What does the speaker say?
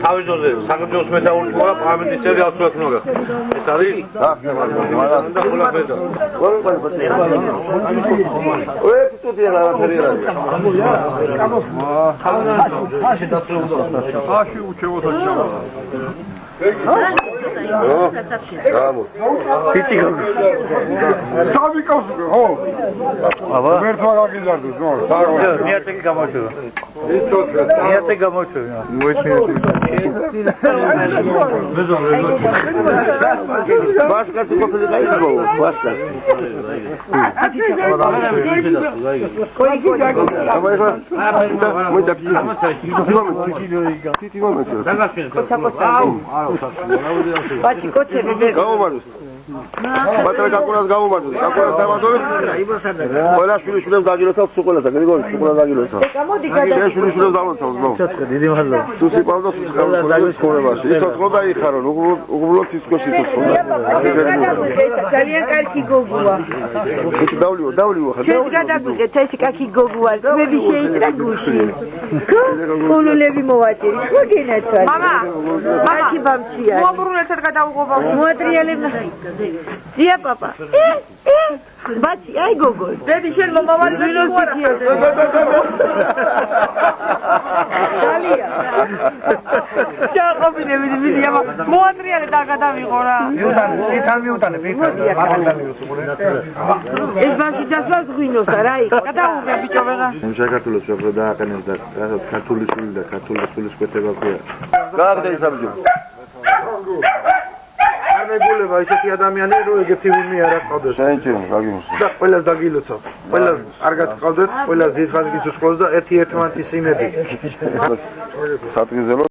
თავის ძოზე საქართველოს მეთაურის მოყვა პარლამენტის წევრი აბსოლუტურად ეს არის ბაშკაცი ყოფილი გაიგო ბაშკაცი ბაჭი კოჩები გაუმარჯოს ბატონო კაკურას გაუმარჯოს კაკურას დავადოვეთ ყველა შვილიშვილებს დაგილოცავთ სულ ყველასა გრიგორი სულ დაგილოცავ მოდი გადა შვილიშვილებს დავლოცავ ზმო დიდი მადლობა თუ სიყვარული და სიყვარული ცხოვრებაში იცოცხლო და იხარო უბრალოდ სიცოცხლე ძალიან კარგი გოგოა დავლიო ხა შენ გადაგვიგეთ ეს კაკი გოგოა თმები შეიჭრა გუში კულულები მოვაჭერი გოგენაცვალ მამა კარგი ბამჩია მოაბრუნეთ ერთ გადაუღობა მოატრიალებნა დია პაპა ბაჭი აი გოგო დედი შენ მომავალი ვინოს დიქიეს დალია ჩაყობინე ვიდი მოატრიალე და გადავიღო რა მიუტანე ეს ბაში დასვას ღვინოსა რა იქ გადაუღე ბიჭო ვეღა საქართველოს ვეღა დააყენებს და რასაც ქართული სული და ქართული სულის კვეთება ქვია გააგდა ისაბჯო მეგულება ისეთი ადამიანი რომ ეგეთი ვინმე არ აყავდეს. შეინჭირე, გაგიმოს. და ყველას დაგილოცავ. ყველას კარგად ყავდეთ, ყველას ძირფას გიცოცხლოს და ერთი ერთმანეთის იმედი. სატყიზელო